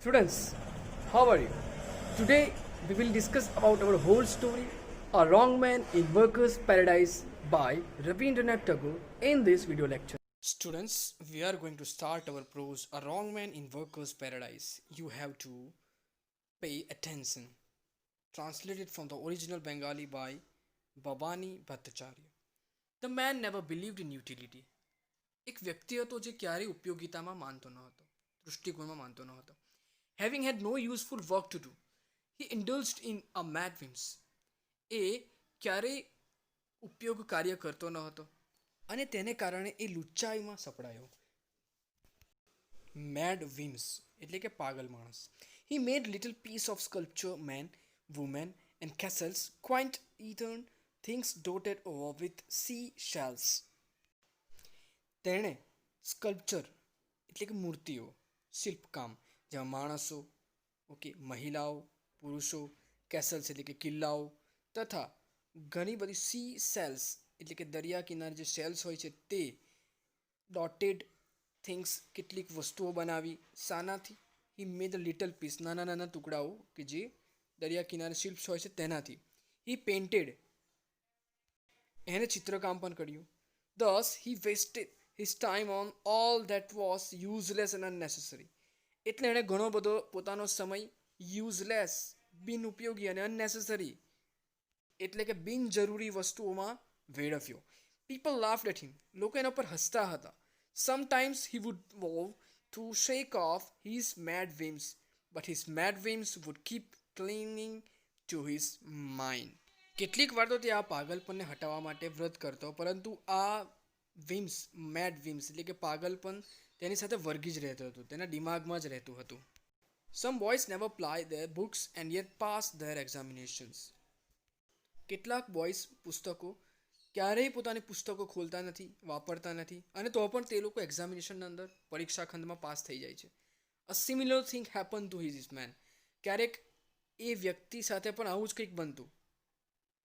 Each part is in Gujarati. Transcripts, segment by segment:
Students, how are you? Today we will discuss about our whole story, A Wrong Man in Workers' Paradise by Rabindranath Tagore in this video lecture. Students, we are going to start our prose A Wrong Man in Workers' Paradise. You have to pay attention. Translated from the original Bengali by Babani Bhattacharya. The man never believed in utility. એક વ્યક્તિ હતો જે ક્યારેય ઉપયોગિતામાં માનતો ન હતો, દૃષ્ટિકોણમાં માનતો ન હતો. Having had no useful work to do, he indulged in a mad whims. એ ક્યારેય ઉપયોગ કાર્ય કરતો ન હતો અને તેને કારણે એ લુચ્ચાઈમાં સપડાયો. Mad whims એટલે કે પાગલ માણસ. He made little piece of sculpture, man, woman and castles, quaint earthen things dotted over with sea shells. તેણે સ્કલ્પચર એટલે કે મૂર્તિઓ, શિલ્પકામ, જેમાં માણસો, મહિલાઓ, પુરુષો, કેસલ્સ એટલે કે કિલ્લાઓ તથા ઘણી બધી સી સેલ્સ એટલે કે દરિયા કિનારે જે સેલ્સ હોય છે તે, ડોટેડ થિંગ્સ કેટલીક વસ્તુઓ બનાવી. શાનાથી? હી મેડ અ લિટલ પીસ, નાના નાના ટુકડાઓ કે જે દરિયા કિનારે શિલ્પ્સ હોય છે તેનાથી. હી પેઇન્ટેડ, એને ચિત્રકામ પણ કર્યું. Thus he wasted his time on all that was useless and unnecessary. એટલે એણે ઘણો બધો પોતાનો સમય યુઝલેસ, બિનઉપયોગી અને અનનેસેસરી એટલે કે બિનજરૂરી વસ્તુઓમાં વેડફ્યો. People laughed at him. લોકો એના પર હસતા હતા. Sometimes he would vow to shake off his mad whims, but his mad whims would keep clinging to his mind. કેટલીક વાર તો તે આ પાગલપણને હટાવવા માટે વ્રત કરતો, પરંતુ આ વિમ્સ, મેડ વિમ્સ એટલે કે પાગલપણ તેની સાથે વર્ગી જ રહેતું હતું, તેના દિમાગમાં જ રહેતું હતું. Some boys never ply their books and yet pass their examinations. કેટલાક બોયઝ પુસ્તકો ક્યારેય પોતાની પુસ્તકો ખોલતા નથી, વાપરતા નથી અને તો પણ તે લોકો એક્ઝામિનેશનના અંદર પરીક્ષા ખંડમાં પાસ થઈ જાય છે. A similar thing happen to his man. ક્યારેક એ વ્યક્તિ સાથે પણ આવું જ કંઈક બનતું,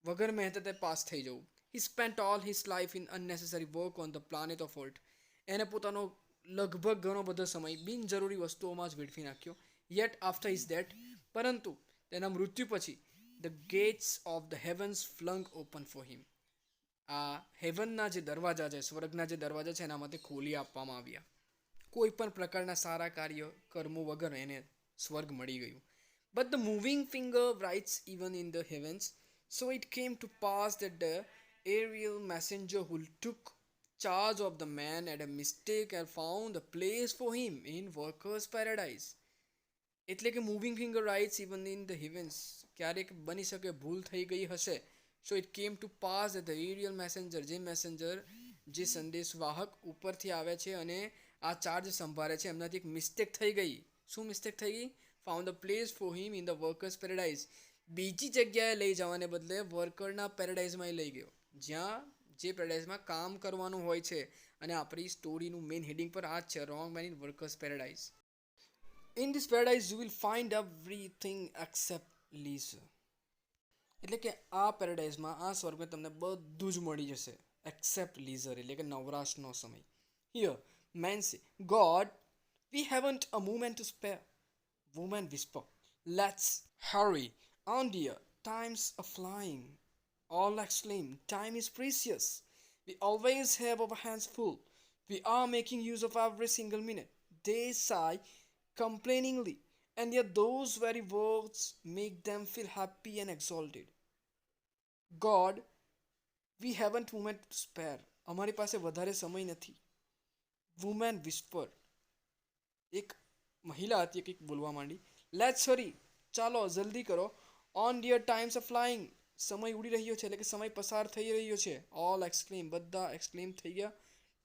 વગર મહેનતે પાસ થઈ જવું. He spent all his life in unnecessary work on the planet of Earth. એને પોતાનો લગભગ ઘણો બધો સમય બિનજરૂરી વસ્તુઓમાં જ વેડફી નાખ્યો. Yet after his death, પરંતુ તેના મૃત્યુ પછી, the gates of the heavens flung open for him. આ હેવનના જે દરવાજા છે, સ્વર્ગના જે દરવાજા છે એના માટે ખોલી આપવામાં આવ્યા. કોઈ પણ પ્રકારના સારા કાર્ય કર્મો વગર એને સ્વર્ગ મળી ગયું. But the moving finger writes even in the heavens. So it came to pass that the aerial messenger who took charge of the man had a mistake and found a place for him in workers' paradise. એટલે કે moving finger writes even in the heavens. ક્યારેક બની શકે ભૂલ થઈ ગઈ હશે. So it came to pass the aerial messenger, જે મેસેન્જર, જે સંદેશવાહક ઉપરથી આવે છે અને આ ચાર્જ સંભાળે છે, એમનાથી એક મિસ્ટેક થઈ ગઈ. શું મિસ્ટેક થઈ ગઈ? Found a place for him in the workers paradise. બીજી જગ્યાએ લઈ જવાને બદલે વર્કરના પેરેડાઇઝમાં લઈ ગયો, જ્યાં જે પેરેડાઇઝમાં કામ કરવાનું હોય છે. અને આપણી સ્ટોરીનું મેઇન હેડિંગ પર આ જ છે, wrong man in workers paradise. In this paradise you will find everything accept leisure. એટલે કે આ પેરેડાઇઝમાં, આ સ્વર્ગમાં તમને બધું જ મળી જશે એક્સેપ્ટ લીઝર એટલે કે નવરાશનો સમય. Here men say, God, we haven't a moment to spare. Women whisper, let's hurry on dear, time's a flying. All exclaim, time is precious. We always have our hands full. We are making use of every single minute. They sigh complainingly, and yet those very words make them feel happy and exalted. God, we haven't moment to spare. અમારી પાસે વધારે સમય નથી. વુમેન whisper, એક મહિલા હતી, કંઈક બોલવા માંડી. લેટ્સ હરી, ચાલો જલ્દી કરો. Oh dear, times are flying. સમય ઉડી રહ્યો છે એટલે કે સમય પસાર થઈ રહ્યો છે. ઓલ એક્સક્લેમ, બધા એક્સક્લેમ થઈ ગયા.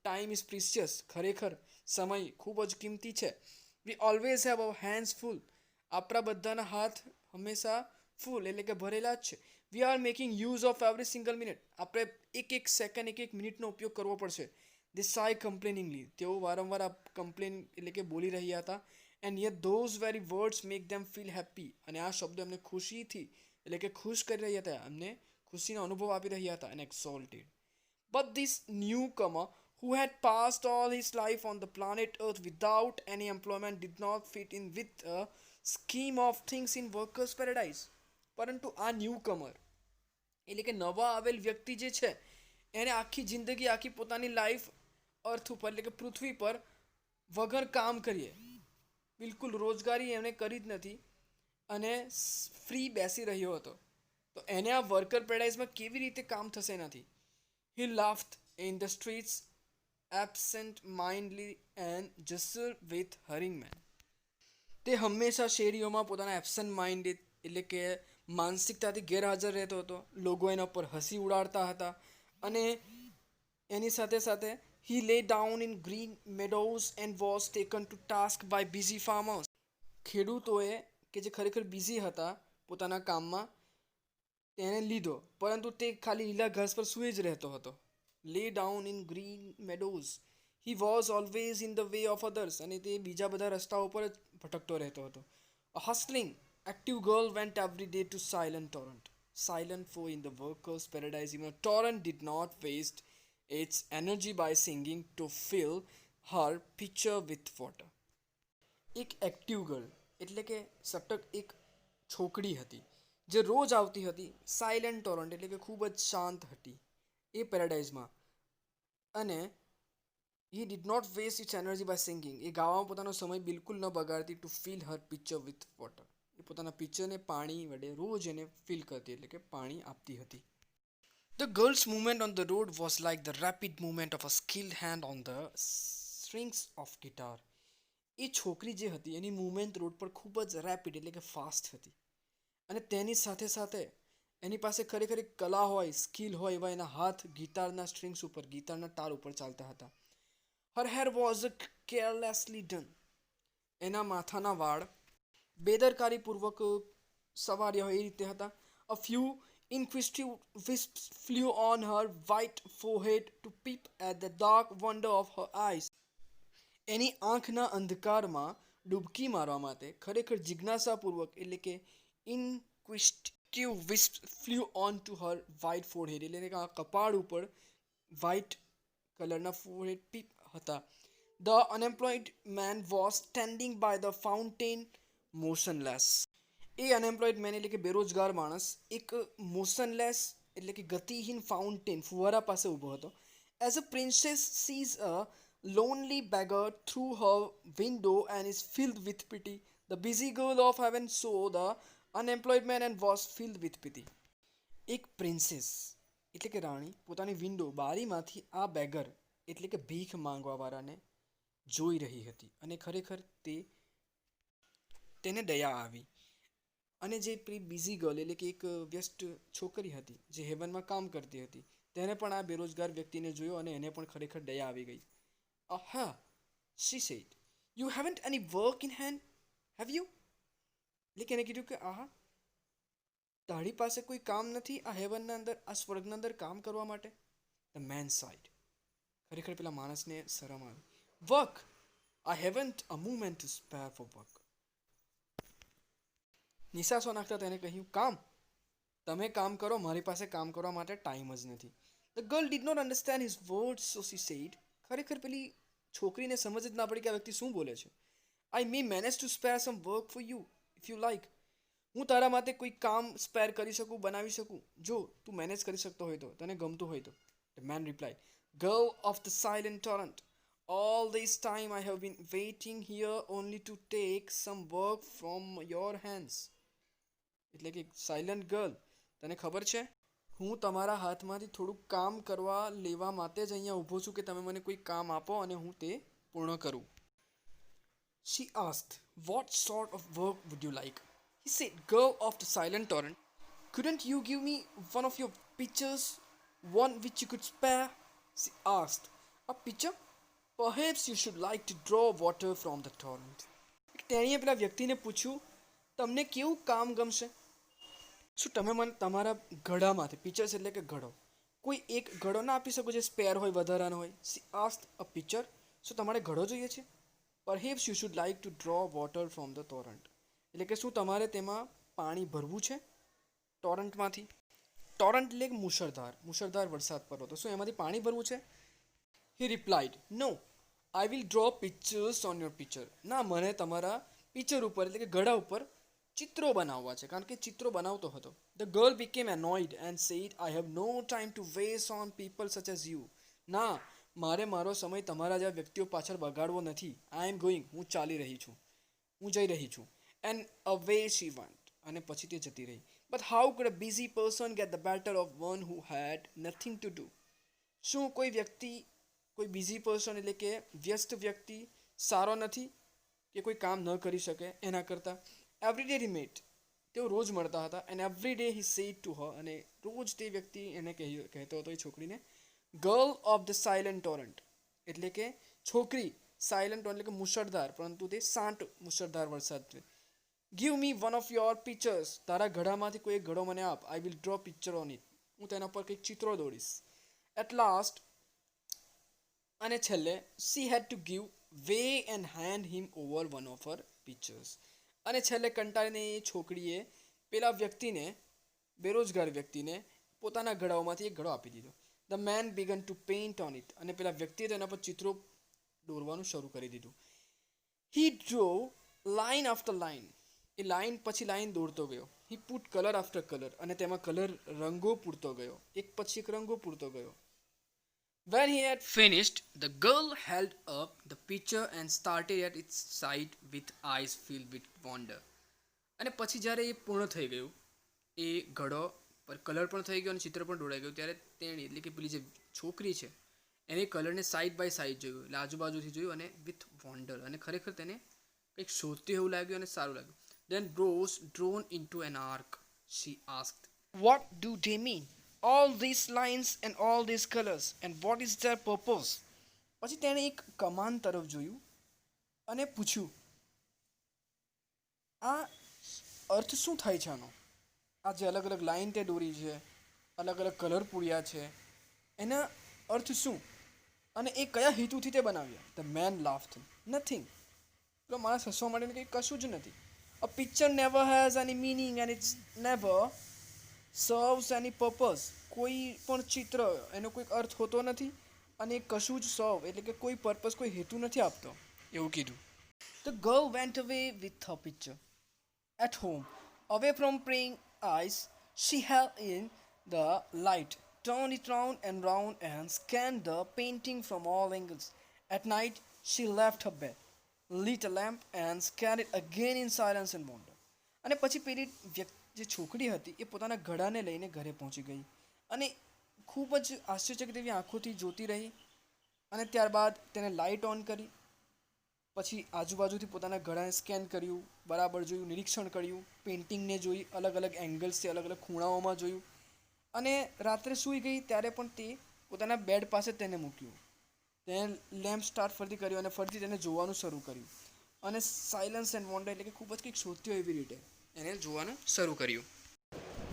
ટાઈમ ઇઝ પ્રિસિયસ, ખરેખર સમય ખૂબ જ કિંમતી છે. We always have our hands full. આપણા બધાના હાથ હંમેશા ફૂલ એટલે કે ભરેલા જ છે. We are making use of every single minute. આપણે એક એક સેકન્ડ, એક એક મિનિટનો ઉપયોગ કરવો પડશે. દે સાય કમ્પ્લેનિંગલી, તેઓ વારંવાર આ કમ્પ્લેન એટલે કે બોલી રહ્યા હતા. And yet those very words make them feel happy. અને આ શબ્દો એમને ખુશીથી એટલે કે ખુશ કરી રહ્યા હતા, એમને ખુશીનો અનુભવ આપી રહ્યા હતા. and exalted. But this newcomer who had passed all his life on the planet Earth without any employment, did not fit in with a scheme of things in workers' paradise. પરંતુ આ ન્યૂકમર એટલે કે નવા આવેલ વ્યક્તિ જે છે એને આખી જિંદગી આખી પોતાની લાઈફ અર્થ ઉપર એટલે કે પૃથ્વી પર વગર કામ કરીએ બિલકુલ રોજગારી એમણે કરી જ નથી અને ફ્રી બેસી રહ્યો હતો તો એને આ વર્કર પેરાડાઇઝમાં કેવી રીતે કામ થશે એનાથી he laughed in the streets absent mindedly and jester with herring man તે હંમેશા શેરીઓમાં પોતાના એબસેન્ટ માઇન્ડ એટલે કે માનસિકતાથી ગેરહાજર રહેતો હતો લોકો એના પર હસી ઉડાડતા હતા અને એની સાથે સાથે he lay down in green meadows and was taken to task by busy farmers. ખેડૂતોએ કે જે ખરેખર બિઝી હતા પોતાના કામમાં તેને લીધો પરંતુ તે ખાલી લીલા ઘાસ પર સૂઈ જ રહેતો હતો. lay down in green meadows. he was always in the way of others અને તે બીજા બધા રસ્તાઓ પર જ ભટકતો રહેતો હતો. a hustling active girl went every day to silent torrent. Silent for in the workers paradise even a torrent did not waste its energy by singing to fill her pitcher with water. એક એક્ટિવ ગર્લ એટલે કે સટક એક છોકરી હતી જે રોજ આવતી હતી સાયલન્ટ ટોરન્ટ એટલે કે ખૂબ જ શાંત હતી એ પેરાડાઇઝમાં અને he did not waste its energy by singing. એ ગાવામાં પોતાનો સમય બિલકુલ ન બગાડતી to fill her picture with water. એ પોતાના પિક્ચરને પાણી વડે રોજ એને ફિલ કરતી એટલે કે પાણી આપતી હતી. The girl's movement on the road was like the rapid movement of a skilled hand on the strings of guitar. એ છોકરી જે હતી એની મૂવમેન્ટ રોડ પર ખૂબ જ રેપિડ એટલે કે ફાસ્ટ હતી અને તેની સાથે સાથે એની પાસે ખરેખર એક કલા હોય સ્કિલ હોય એવા એના હાથ ગિટારના સ્ટ્રિંગ્સ ઉપર ગિટારના તાર ઉપર ચાલતા હતા. Her hair was carelessly done. એના માથાના વાળ બેદરકારીપૂર્વક સવાર્યા હોય એ રીતે હતા. A few inquisitive wisps flew on her white forehead to peep at the dark wonder of her eyes. એની આંખના અંધકારમાં ડૂબકી મારવા માટે ખરેખર જિજ્ઞાસાપૂર્વક એટલે કે inquisitive wisps flew on to her white forehead એટલે કે આ કપાળ ઉપર white કલરના forehead peep હતા. The unemployed man was standing by the fountain motionless. A unemployed man એટલે કે બેરોજગાર માણસ એક મોશનલેસ એટલે કે ગતિહીન ફાઉન્ટેન ફુવારા પાસે ઊભો હતો. As a princess sees a lonely beggar through her window and is filled with pity. The busy girl of heaven saw the unemployed man and was filled with pity. એક પ્રિન્સેસ એટલે કે રાણી પોતાની વિન્ડો બારીમાંથી આ બેગર એટલે કે ભીખ માંગવાવાળાને જોઈ રહી હતી અને ખરેખર તેને દયા આવી અને જે બિઝી ગર્લ એટલે કે એક વ્યસ્ત છોકરી હતી જે હેવનમાં કામ કરતી હતી તેને પણ આ બેરોજગાર વ્યક્તિને જોયો અને એને પણ ખરેખર દયા આવી ગઈ. Aha, she said, you haven't any work in hand, have you? એટલે કે એને કીધું કે આહા તારી પાસે કોઈ કામ નથી આ હેવનના અંદર આ સ્વર્ગના અંદર કામ કરવા માટે. The man sighed. ખરેખર પેલા માણસને શરમ આવી. Work, I haven't a moment to spare for work. નિસાસો નાખતા તેને કહ્યું કામ તમે કામ કરો મારી પાસે કામ કરવા માટે ટાઈમ જ નથી. The girl did not understand his words, so she said, ખરેખર પેલી છોકરીને સમજ જ ના પડી કે આ વ્યક્તિ શું બોલે છે. I may manage to spare some work for you if you like. હું તારા માટે કોઈ કામ સ્પેર કરી શકું બનાવી શકું જો તું મેનેજ કરી શકતો હોય તો તને ગમતું હોય તો. The man replied, girl of the silent torrent, all this time I have been waiting here only to take some work from your hands. એટલે કે સાયલન્ટ ગર્લ તને ખબર છે હું તમારા હાથમાંથી થોડુંક કામ કરવા લેવા માટે જ અહીંયા ઊભો છું કે તમે મને કોઈ કામ આપો અને હું તે પૂર્ણ કરું. She asked, what sort of work would you like? He said, girl of the silent torrent, couldn't you give me one of your pictures, one which you could spare? She asked, a picture? Perhaps you should like to draw water from the torrent. તેણીએ પેલા વ્યક્તિને પૂછ્યું તમને કેવું કામ ગમશે શું તમે મને તમારા ઘડામાંથી પિક્ચર્સ એટલે કે ઘડો કોઈ એક ઘડો ના આપી શકો જે સ્પેર હોય વધારાનો હોય. She asked, a picture? શું તમારે ઘડો જોઈએ છે? Perhaps you should like to draw water from the torrent. એટલે કે શું તમારે તેમાં પાણી ભરવું છે ટોરન્ટમાંથી. ટોરન્ટ એટલે મુશળધાર વરસાદ પડતો તો શું એમાંથી પાણી ભરવું છે. He replied, "No, I will draw pictures on your picture." ના, મને તમારા પિક્ચર ઉપર એટલે કે ઘડા ઉપર ચિત્રો બનાવવા છે, કારણ કે ચિત્રો બનાવતો હતો. The girl became annoyed and said, "I have no time to waste on people such as you." ના, મારે મારો સમય તમારા જેવા વ્યક્તિઓ પાછળ બગાડવો નથી. I am going. હું ચાલી રહી છું. હું જઈ રહી છું. And away she went. અને પછી તે જતી રહી. But how could a busy person get the better of one who had nothing to do? શું કોઈ વ્યક્તિ, કોઈ બિઝી પર્સન એટલે કે વ્યસ્ત વ્યક્તિ સારો નથી કે કોઈ કામ ન કરી શકે એના કરતાં? Every day he met. તેઓ રોજ મળતા હતા. And every day he said to her. અને રોજ તે વ્યક્તિ એને કહેતો હતો એ છોકરીને, girl of the silent Torrent. એટલે કે છોકરી, સાયલન્ટ એટલે કે મુશળધાર, પરંતુ તે શાંત મુશળધાર વરસાદ છે. Give me one of your pictures. તારા ઘડામાંથી કોઈ એક ઘડો મને આપ. I will draw picture on it. હું તેના પર કંઈક ચિત્રો દોડીશ. એટ લાસ્ટ, અને છેલ્લે, she had to give way and hand him over one of her pictures. અને છેલ્લે કંટાળીને એ છોકરીએ પેલા વ્યક્તિને, બેરોજગાર વ્યક્તિને, પોતાના ઘડાઓમાંથી એક ઘડો આપી દીધો. The man began to paint on it. અને પેલા વ્યક્તિએ તેના પર ચિત્રો દોરવાનું શરૂ કરી દીધું. હી ડ્રો લાઇન આફ્ટર લાઇન. એ લાઇન પછી લાઇન દોરતો ગયો. હી પુટ કલર આફ્ટર કલર. અને તેમાં કલર, રંગો પૂરતો ગયો. એક પછી એક રંગો પૂરતો ગયો. When he had finished, the girl held up the picture and started at its side with eyes filled with wonder. અને પછી જ્યારે એ પૂર્ણ થઈ ગયું, એ ઘડો પર કલર પણ થઈ ગયો અને ચિત્ર પણ દોરાઈ ગયું, ત્યારે તેણી એટલે કે પેલી જે છોકરી છે એને કલરને સાઈડ બાય સાઈડ જોયું, એટલે આજુબાજુથી જોયું, અને વિથ વોન્ડર, અને ખરેખર તેને કંઈક શોધતું એવું લાગ્યું અને સારું લાગ્યું. Then rose drawn into an arc. She asked, "What do they mean? All these lines and all these colors, and what is their purpose?" પછી તેણે એક કમાન તરફ જોયું અને પૂછ્યું, આ અર્થ શું થાય છે આનો? આ જે અલગ અલગ લાઈન તે દોરી છે, અલગ અલગ કલર પૂર્યા છે, એના અર્થ શું? અને એ કયા હેતુથી તે બનાવ્યા? The man laughed. નથિંગ. પેલો માણસ હસવા માટે કંઈ કશું જ નથી. A picture never has any meaning and it's never serves any purpose. કોઈ પણ ચિત્ર એનો કોઈ અર્થ હોતો નથી અને કશું જ સર્વ એટલે કે કોઈ પર્પસ, કોઈ હેતુ નથી આપતો, એવું કીધું. The girl went away with her picture. At home, away from prying eyes, she held in the light, turned it round and scanned the painting from all angles. At night, she left her bed, lit a lamp and scanned it again in silence and wonder. અને પછી પેલી જે છોકરી હતી એ પોતાના ઘડાને લઈને ઘરે પહોંચી ગઈ અને ખૂબ જ આશ્ચર્યચકિત એવી આંખોથી જોતી રહી. અને ત્યારબાદ તેને લાઇટ ઓન કરી, પછી આજુબાજુથી પોતાના ઘડાને સ્કેન કર્યું, બરાબર જોયું, નિરીક્ષણ કર્યું, પેઇન્ટિંગને જોઈ, અલગ અલગ એંગલ્સથી, અલગ અલગ ખૂણાઓમાં જોયું. અને રાત્રે સૂઈ ગઈ ત્યારે પણ તે પોતાના બેડ પાસે તેને મૂક્યું. તેને લેમ્પ સ્ટાર્ટ ફરીથી કર્યો અને ફરીથી તેને જોવાનું શરૂ કર્યું. અને સાયલન્સ એન્ડ વોન્ડર એટલે કે ખૂબ જ કંઈક શોધતી હોય એવી રીતે એને જોવાનું શરૂ કર્યું.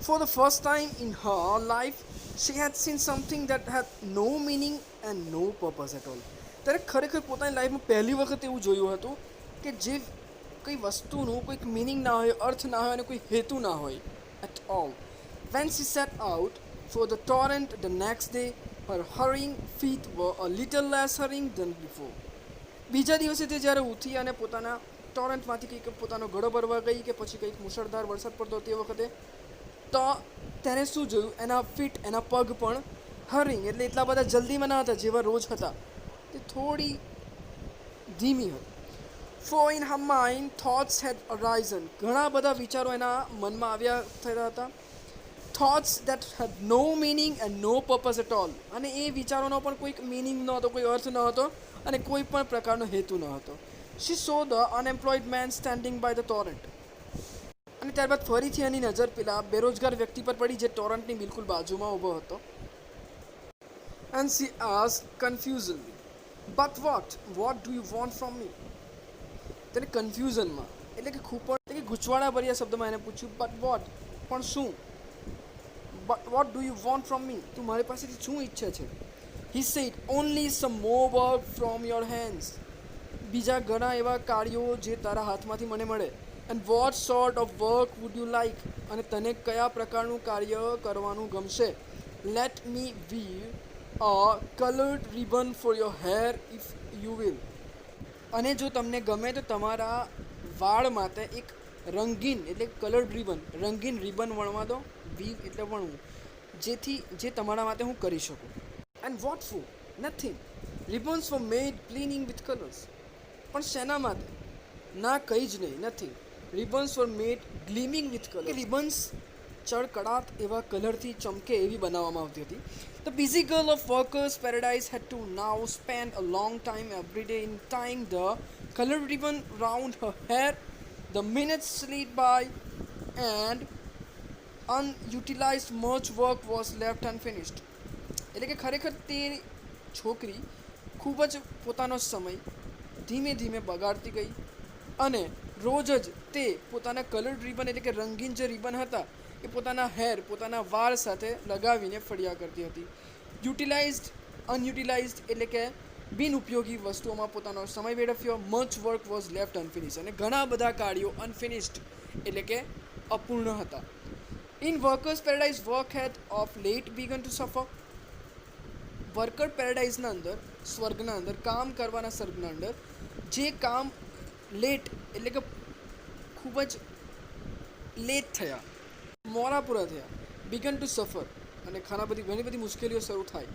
For the first time in her life, she had seen something that had no meaning and no purpose at all. ત્યારે ખરેખર પોતાની લાઈફમાં પહેલી વખત એવું જોયું હતું કે જે કોઈ વસ્તુનું કોઈક મિનિંગ ના હોય, અર્થ ના હોય અને કોઈ હેતુ ના હોય at all. When she set out for the torrent the next day, her hurrying feet were a little less hurrying than before. બીજા દિવસે તે જ્યારે ઉઠી અને પોતાના ટોરન્ટમાંથી કંઈક પોતાનો ઘડો ભરવા ગઈ કે પછી કંઈક મુશળધાર વરસાદ પડતો તે વખતે, તો તેને શું જોયું? એના ફીટ, એના પગ પણ હરિંગ એટલે એટલા બધા જલ્દીમાં ના હતા જેવા રોજ હતા, તે થોડી ધીમી હતી. For in her mind thoughts had arisen. ઘણા બધા વિચારો એના મનમાં આવ્યા થયા હતા. Thoughts that had no meaning and no purpose at all. અને એ વિચારોનો પણ કોઈ મિનિંગ ન હતો, કોઈ અર્થ ન હતો અને કોઈ પણ પ્રકારનો હેતુ ન હતો. She saw the unemployed man standing by the torrent. અને ત્યારબાદ ફરીથી એની નજર પેલા બેરોજગાર વ્યક્તિ પર પડી જે ટોરન્ટની બિલકુલ બાજુમાં ઊભો હતો. And she asked confusedly, "But what? What do you want from me?" તેને કન્ફ્યુઝનમાં એટલે કે ખૂબ એટલે કે ગૂંચવાડા ભર્યા શબ્દમાં એને પૂછ્યું, બટ વોટ? પણ શું? But what do you want from me? તું મારી પાસેથી શું ઈચ્છે છે? He said, "Only some more work from your hands." બીજા ઘણા એવા કાર્યો જે તારા હાથમાંથી મને મળે. And what sort of work would you like? અને તને કયા પ્રકારનું કાર્ય કરવાનું ગમશે? Let me weave a colored ribbon for your hair if you will. અને જો તમને ગમે તો તમારા વાળ માટે એક રંગીન એટલે કલર્ડ રંગીન રિબન વણવા દો. વીવ એટલે વણવું, જેથી જે તમારા માટે હું કરી શકું. And what for? Nothing. Ribbons for maid cleaning with colours. પણ શેના માટે? ના, કંઈ જ નહીં, nothing. Ribbons for maid gleaming with colour. Ribbons ચળકળાટ એવા કલરથી ચમકે એવી બનાવવામાં આવતી હતી. The busy girl of workers' paradise had to now spend a long time every day in tying the colored ribbon round her hair. The minutes slid by and unutilized much work was left unfinished. એટલે કે ખરેખર તે છોકરી ખૂબ જ પોતાનો સમય ધીમે ધીમે બગાડતી ગઈ અને રોજ જ તે પોતાના કલર્ડ રિબન એટલે કે રંગીન જે રિબન હતા એ પોતાના હેર પોતાના વાળ સાથે લગાવીને ફળિયા કરતી હતી. અનયુટિલાઇઝડ એટલે કે બિનઉપયોગી વસ્તુઓમાં પોતાનો સમય વેડફ્યો. Much work was left unfinish, અને ઘણા બધા કાર્યો અનફિનિશ્ડ એટલે કે અપૂર્ણ હતા. In workers paradise work had of late began to suffer. Worker પેરેડાઇઝના અંદર, સ્વર્ગના અંદર, કામ કરવાના સ્વર્ગના અંદર જે કામ લેટ એટલે કે ખૂબ જ લેટ થયા, મોડા પૂરા થયા. બિગન ટુ સફર અને ઘણી બધી મુશ્કેલીઓ શરૂ થાય.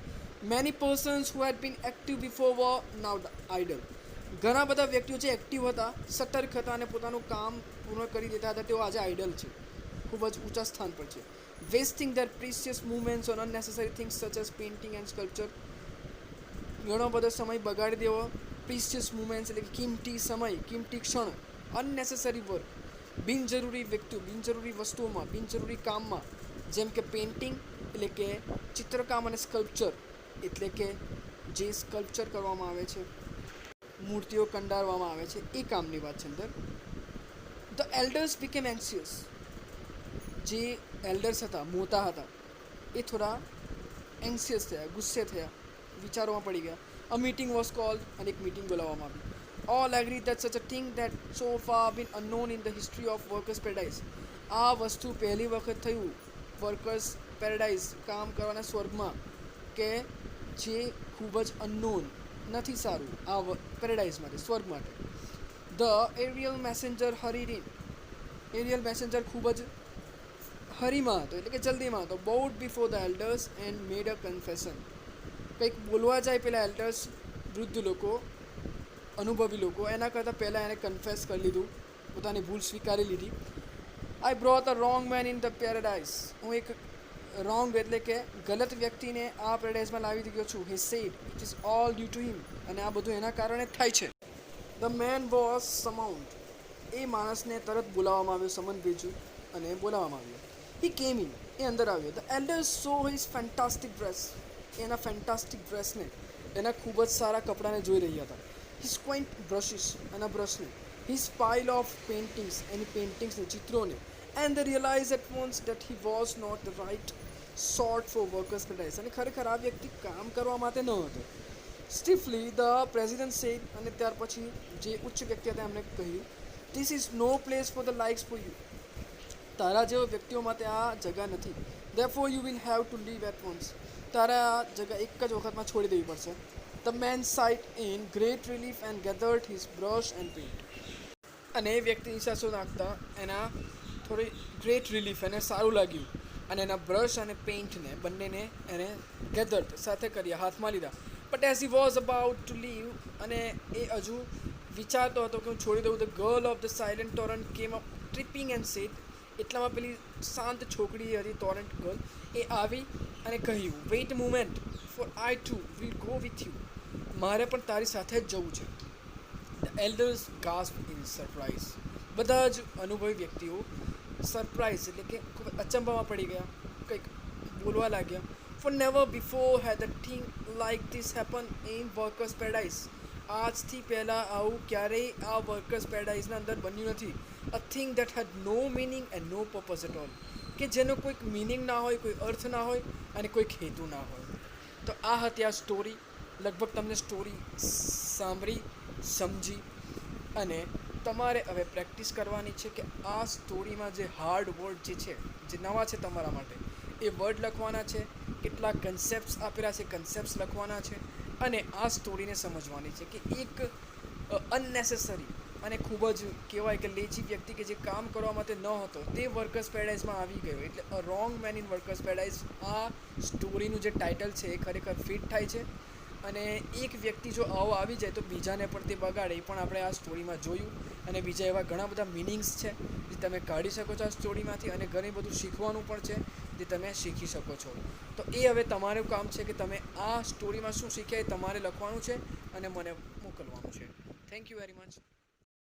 મેની પર્સન્સ હુ હેડ બીન એક્ટિવ બિફોર વર નાઉ આઇડલ. ઘણા બધા વ્યક્તિઓ જે એક્ટિવ હતા, સતર્ક હતા અને પોતાનું કામ પૂર્ણ કરી દેતા હતા, તેઓ આજે આઇડલ છે, ખૂબ જ ઊંચા સ્થાન પર છે. Wasting there precious movements on અનનેસેસરી things such as painting and sculpture. ઘણો બધો સમય બગાડી દેવો. પ્રિસિયસ મુવમેન્ટ્સ એટલે કે કિંમતી સમય, કિંમતી ક્ષણ. અનનેસેસરી વર્ક, બિનજરૂરી વ્યક્તિઓ, બિનજરૂરી વસ્તુઓમાં, બિનજરૂરી કામમાં, જેમ કે પેઇન્ટિંગ એટલે કે ચિત્રકામ અને સ્કલ્પચર એટલે કે જે સ્કલ્પચર કરવામાં આવે છે, મૂર્તિઓ કંડારવામાં આવે છે, એ કામની વાત છે અંદર. The elders became anxious. જે એલ્ડર્સ હતા, મોટા હતા, એ થોડા એન્સિયસ થયા, ગુસ્સે થયા, વિચારોમાં પડી ગયા. અ મીટિંગ વોઝ કોલ્ડ, અને એક મીટિંગ બોલાવવામાં આવી. All agreed that such a thing that so far been unknown in the history of workers' paradise. આ વસ્તુ પહેલી વખત થયું વર્કર્સ પેરેડાઇઝ, કામ કરવાના સ્વર્ગમાં, કે જે ખૂબ જ અનનોન, નથી સારું આ પેરેડાઇઝ માટે, સ્વર્ગ માટે. The aerial messenger hurried in. Aerial messenger ખૂબ જ હરીમાં હતો એટલે કે જલ્દીમાં હતો. Bowed before the elders and made a confession. કંઈક બોલવા જાય પેલા એલ્ડર્સ, વૃદ્ધ લોકો, અનુભવી લોકો, એના કરતાં પહેલાં એને કન્ફેસ કરી લીધું, પોતાની ભૂલ સ્વીકારી લીધી. I brought a wrong man in the paradise. હું એક રોંગ એટલે કે ગલત વ્યક્તિને આ પેરેડાઇઝમાં લાવી ગયો છું. He said it is all due to him. અને આ બધું એના કારણે જ થાય છે. The man was summoned. એ માણસને તરત બોલાવવામાં આવ્યો, સમન ભેજ્યું અને બોલાવવામાં આવ્યો. હી કેમ ઇન. એ અંદર આવ્યો. The elders so his fantastic dress. એના ફેન્ટાસ્ટિક ડ્રેસને, એના ખૂબ જ સારા કપડાને જોઈ રહ્યા હતા. હિઝ ક્વાઇન્ટ બ્રશિસ, એના બ્રશને. હિઝ પાઇલ ઓફ પેઇન્ટિંગ્સ, એની પેઇન્ટિંગ્સને, ચિત્રોને. And the realise at once that he was not the right sort for workers paradise. અને ખરેખર આ વ્યક્તિ કામ કરવા માટે ન હતો. Stiffly the president said. અને ત્યાર પછી જે ઉચ્ચ વ્યક્તિ હતા એમણે કહ્યું, this is no place for the likes for you. તારા જેવા વ્યક્તિઓ માટે આ જગા નથી. Therefore you will have two leave at once. તારે આ જગા એક જ વખતમાં છોડી દેવી પડશે. The man sighed in great relief and gathered his brush and paint. અને એ વ્યક્તિ નિશાસો નાખતા એના થોડી ગ્રેટ રિલીફ, એને સારું લાગ્યું અને એના બ્રશ અને પેઇન્ટને બંનેને એને ગેધર્ડ સાથે કર્યા, હાથમાં લીધા. But as he was about to leave, અને એ હજુ વિચારતો હતો કે હું છોડી દઉં, the girl of the silent torrent came up tripping and said. એટલામાં પેલી શાંત છોકરી હતી, ટોરન્ટ ગર્લ, એ આવી અને કહ્યું, wait moment, for I too will go with you. મારે પણ તારી સાથે જ જવું છે. The elders gasp in surprise. બધા જ અનુભવી વ્યક્તિઓ સરપ્રાઇઝ એટલે કે ખૂબ અચંબામાં પડી ગયા, કંઈક બોલવા લાગ્યા. For never before had a thing like this happen in workers paradise. આજથી પહેલાં આવું ક્યારેય આ વર્કર્સ પેરેડાઇઝના અંદર બન્યું નથી. A thing that had no meaning and no purpose at all. કે જેનો કોઈક મિનિંગ ના હોય, કોઈ અર્થ ના હોય અને કોઈક હેતુ ના હોય. તો આ હતી આ સ્ટોરી. લગભગ તમને સ્ટોરી સાંભળી, સમજી, અને તમારે હવે પ્રેક્ટિસ કરવાની છે કે આ સ્ટોરીમાં જે હાર્ડ વર્ડ જે છે, જે નવા છે તમારા માટે, એ વર્ડ લખવાના છે, કેટલા કન્સેપ્ટ્સ આપેલા છે કન્સેપ્ટ્સ લખવાના છે, અને આ સ્ટોરીને સમજવાની છે કે એક અનનેસેસરી અને ખૂબ જ કહેવાય કે લેજી વ્યક્તિ કે જે કામ કરવા માટે ન હતો તે વર્કર્સ પેરેડાઇઝમાં આવી ગયો, એટલે a wrong man in workers paradise આ સ્ટોરીનું જે ટાઇટલ છે એ ખરેખર ફિટ થાય છે. અને એક વ્યક્તિ જો આવો આવી જાય તો બીજાને પણ તે બગાડે, એ પણ આપણે આ સ્ટોરીમાં જોયું. અને બીજા એવા ઘણા બધા મિનિંગ્સ છે જે તમે કાઢી શકો છો આ સ્ટોરીમાંથી, અને ઘણી બધું શીખવાનું પણ છે જે તમે શીખી શકો છો. તો એ હવે તમારું કામ છે કે તમે આ સ્ટોરીમાં શું શીખ્યા એ તમારે લખવાનું છે અને મને મોકલવાનું છે. Thank you very much.